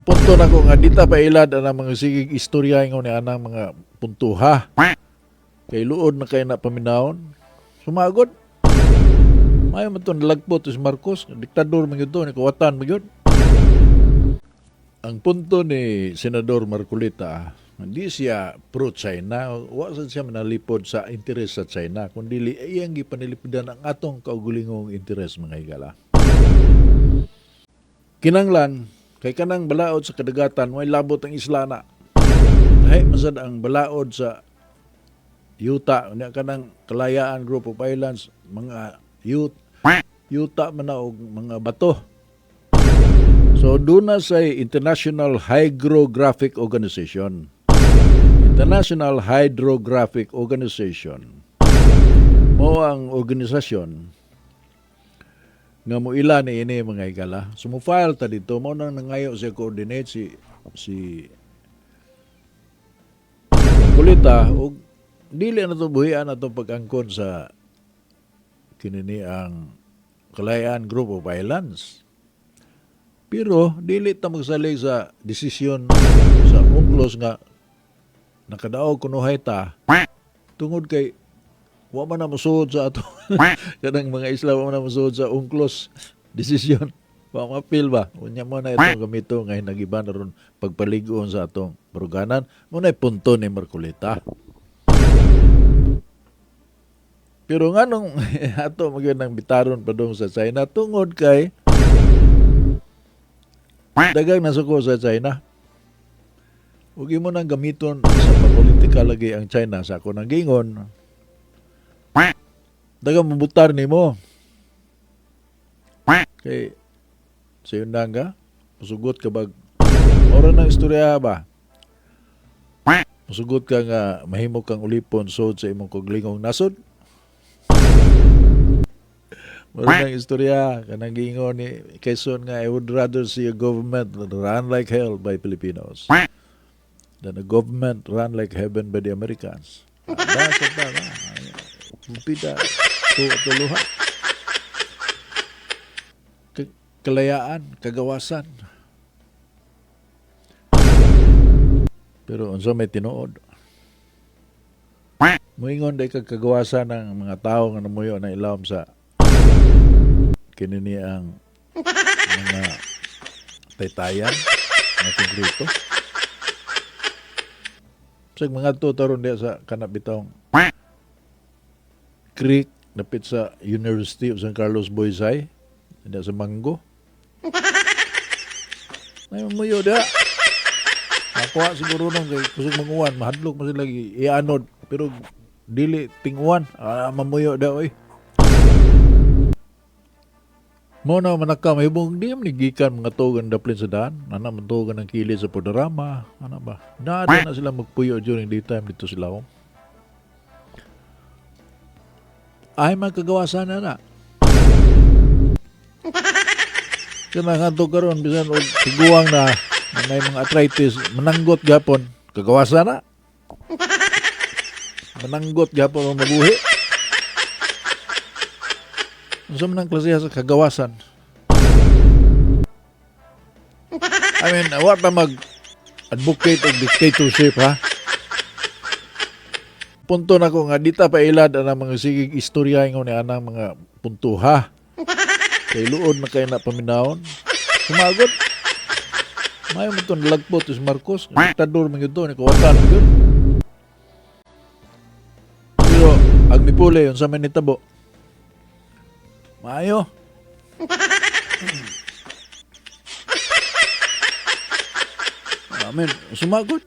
Punto na ko nga dita pa ilad ang mga sigig istorya ingon ni anang mga puntuha. Kay luod na kay na paminawon. Sumagod. May man to nalagpot si Marcos, diktador man gyud to ni kawatan man gyud. Ang punto ni Senador Marcolita, hindi siya pro-China, wa siya manalipod sa interes sa China, kundi iyang gipanilipidan ang atong kaugulingong interes mga higala. Kinanglan, kay kanang balaod sa kadagatan, may labot ang isla na. Ay, masad ang balaod sa yuta, kanang Kalayaan Group of Islands, mga yuta man na og mga bato. So, doon na sa International Hydrographic Organization. International Hydrographic Organization. Mo ang organisasyon nga mo ilan ni ini mga higala. So, mo file ta dito. Mo nang nangayo siya coordinate si Kulita o dili na ito buhian na itong pag-angkon sa kinini ang Kalayaan Group of Islands. Pero, dili ta magsalig sa desisyon sa UNCLOS nga nakadaog kunuhay ta tungod kay wa man na musuod sa ato kanang mga isla wa man na musuod sa UNCLOS desisyon. Wa mapil ba? Unya mo na itong gamito nga nagiba na ron pagpaligoon sa atong baruganan. Muna punto ni Marcolita. Pero nga nung ato magandang bitaron pa dong sa China tungod kay dagang nasuko sa China. Huwag mo nang gamiton sa papolitika lagi ang China sa ako nang gingon. Dagang mabutar ni mo. Kay sa yun na nga, masugot ka ba? Oras ng istorya ba? Masugot ka nga mahimo kang ulipon sod sa imong kuglingong nasod? Oras ng istorya, kanang gingon ni Quezon nga, I would rather see a government run like hell by Filipinos than a government run like heaven by the Americans. Basta ba? Pupita, tuluha. Kalayaan, kagawasan. Pero unsa may tinuod? Moingon day kag kagawasan ng mga tao nga namuyo na ilawom sa kinini ang mga taytayan na konkreto. Sa mga tutaron diya sa kanabitong creek napit sa University of San Carlos Boysay diya sa Mango. May mamuyo diya. Nakuha siguro nung kay kusog manguwan, mahadlok mo sila ianod pero dili tinguan, mamuyo diya oy. Mo na manaka mahibong di man gikan mga tugan daplin sa daan, ana man tugan ng kili sa Poderama, ana ba? Nada na sila magpuyo during daytime dito sila. Ay magkagawasan na. Kaya nga ito karon bisan og tiguang na may mga arthritis, mananggot gapon, kagawasan na. Mananggot gapon ang mabuhi. Unsa man ang klase sa kagawasan? I mean, wa ta mag-advocate of dictatorship, ha? Punto na ko nga, dita pa ilad ang mga sigig istorya ingon ni anang mga puntuha. Kay luod na kay na paminawon. Sumagod. May mo ito nalagpot si Marcos. Diktador man yun to, ni kawatan man yun. Pero, ang mipuli yun sa manitabo. Maayo. Amen. Sumagod.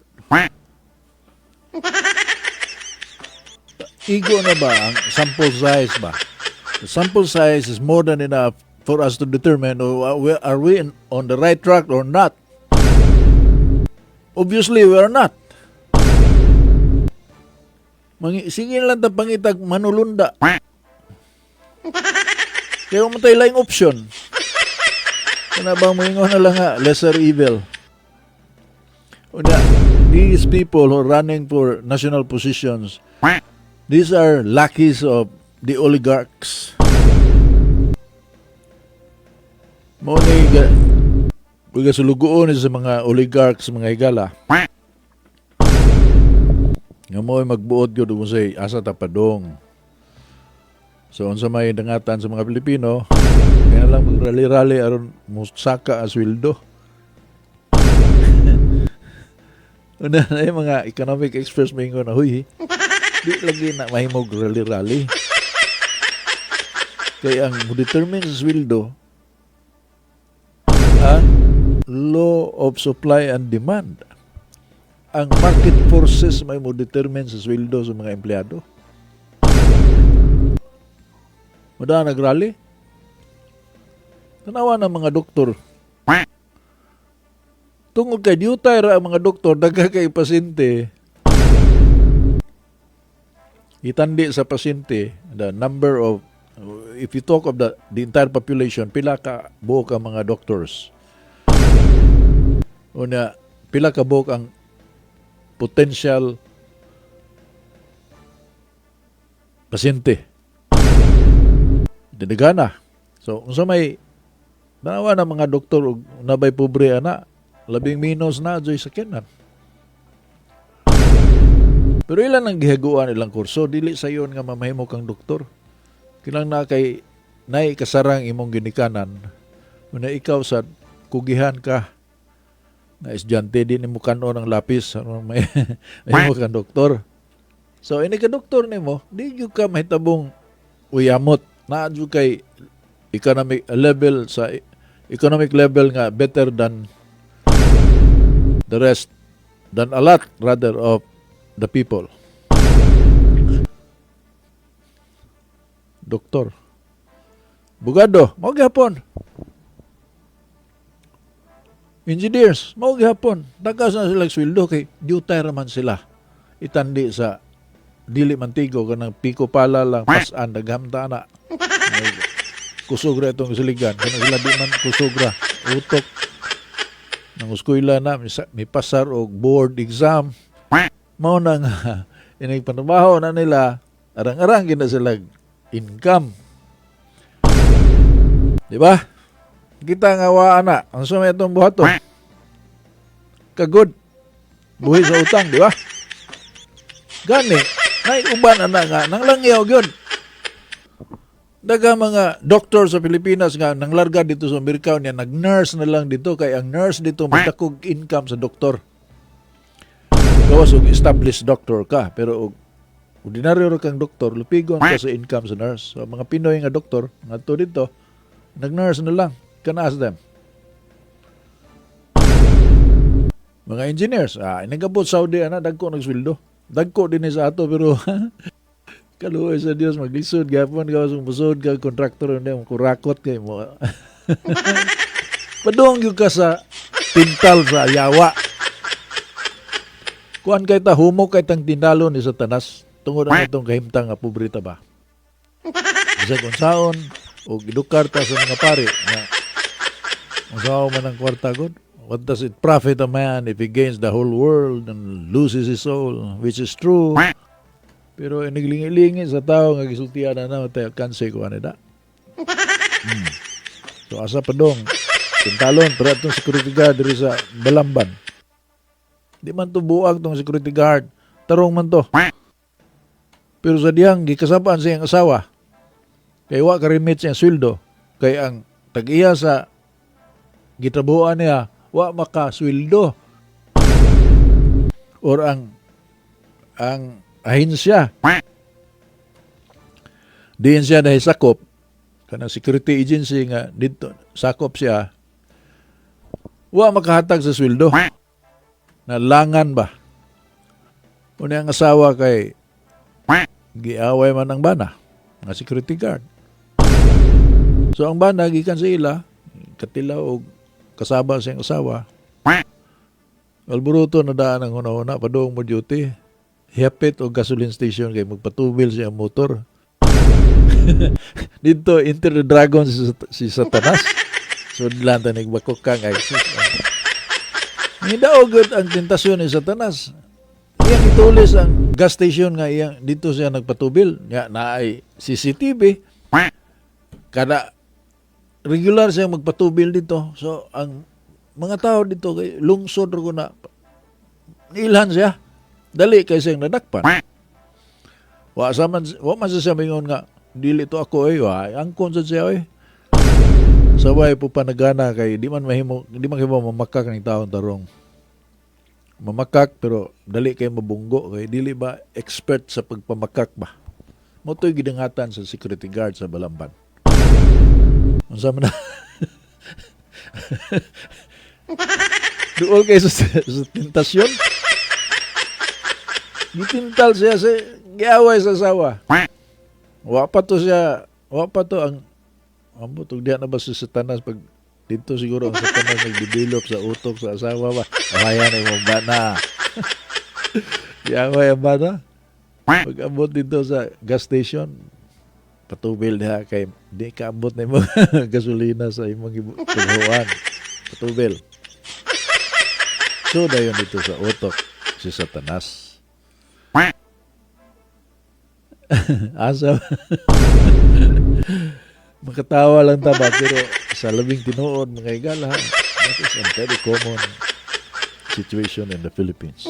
Igo na ba ang sample size ba? The sample size is more than enough for us to determine are we on the right track or not. Obviously, we are not. Sige lang ta pangitag manulunda. Kaya umatay lang option. Kanabang moingon na lang nga, lesser evil. Una, these people who are running for national positions, these are lackeys of the oligarchs. Mo ni Huwag sulugoon sa mga oligarchs, mga higala. Nga mo ay magbuot yun mo say asa tapadong. So, unsa may dangatan sa mga Pilipino, kaya lang magrali-rali aron musaka ang sweldo. Una na yung mga economic experts may na, huy, di lagi na mahimog rali-rali. Kaya ang determine sa sweldo, ang law of supply and demand. Ang market forces may mo determine sa sweldo sa mga empleyado. Mada nagrally. Tanawa ng mga doktor. Tungod kay diutay ra ang mga doktor, daga kay pasyente. Itandi sa pasyente, the number of, if you talk of the entire population, pila ka buok ang mga doctors. Una, pila ka buok ang potential pasyente. Dinagana. So, kung sa may nawa ng mga doktor nabay pobre ana, labing minus na dyan sa kinan. Pero ilan ang gihaguan ilang kurso, dili sa iyon nga mamahimo kang doktor. Kilang na kay nay kasarang imong ginikanan, una ikaw sa kugihan ka, na estudyante din mo kanon ng lapis, may mo kang doktor. So, ini ka doktor nimo, di jud ka mahitabong uyamot, na jud kay economic level sa economic level nga better than the rest, than a lot rather of the people. Doktor. Bugado, mao gihapon. Engineers, mao gihapon. Dagas na sila sweldo kay diutay raman sila. Itandi sa dili mantigo kanang piko pala lang pasan daghamta na. Kusugra itong siligan. Kanang sila di man kusugra. Utok. Nang eskwela na, may pasar o board exam. Mao na nga, inigpanabaho na nila, arang-arang gina sila income. Di ba? Kita nga wa ana, ang sumay itong buhaton. Kagod. Buhi sa utang, di ba? Gani, naiuban ana nga, nang langyaw yun. Daga mga doktor sa Pilipinas nga nang larga dito sa Amerika niya, nag-nurse na lang dito kay ang nurse dito magdakog income sa doktor. Gawas og established doctor ka, pero og ordinaryo ra kang doktor, lupigon ka sa income sa nurse. So mga Pinoy nga doktor ngadto dito, nag-nurse na lang. Can ask them. Mga engineers, inagabot Saudi ana dagko nagsweldo. Dagko din sa ato pero kaluoy sa Dios maglisod gapon ka sa musod ka kontraktor hindi mo kurakot kay mo. Padung gyud ka sa pintal sa yawa. Kuan kay ta humok kay tang tinalo ni Satanas tungod ang itong kahimtang nga pobreta ba. Bisag unsaon o gidukar ta sa mga pare nga unsaon man ang kwarta god. What does it profit a man if he gains the whole world and loses his soul, which is true. Pero iniglingi-lingi sa tao nga gisultihan na tayo kanse ko anida. So asa pa dong tintalon pero itong security guard diri sa Balamban. Di man to buag tong security guard, tarong man to. Pero sa diyang gikasapaan sa iyang asawa. Kay wa ka remit siya sweldo. Kay ang tag-iya sa gitrabuhan niya wa makasweldo. Or ang ahensya diin siya dahil sakop kanang security agency nga dito sakop siya wa makahatag sa sweldo na langan ba una ang asawa kay giaway man ang bana nga security guard so ang bana gikan sa ila katilaw og kasaba siyang asawa alburuto na daan ang una-una padung mo duty hapit o gasoline station kay magpatubil siya ang motor. Dito, Enter the Dragon si Satanas. So, dilanta nagbakok ka nga. Hindi agad ang tentasyon ni Satanas. Iyang itulis ang gas station nga iyang dito siya nagpatubil. Nga na ay CCTV. Kada regular siya magpatubil dito. So, ang mga tao dito kay lungsod ro ko na ilhan siya. Dali kay siyang nadakpan. Wa man siya mingon nga dili to ako angkon sa siya Sabay po panagana kay di man mahimo mamakak ng taon tarong. Mamakak pero dali kay mabunggo kay dili ba expert sa pagpamakak ba. Mo to'y gidangatan sa security guard sa Balamban. Unsa man na duol kay sa tentasyon. Gitintal siya sa giaway sa asawa. Wa pa to ang ambot diha na ba si Satanas pag dito siguro ang Satanas nag-develop sa utok sa asawa ba. Amaya na yung bana. Giaway ang bana. Pag ambot dito sa gas station, patubil diha kay di ka ambot na mo gasolina sa imong ibutuhan. Patubil. So dayon dito sa utok si Satanas. Asa makatawa lang taba pero sa labing tinuod mga igala that is a very common situation in the Philippines.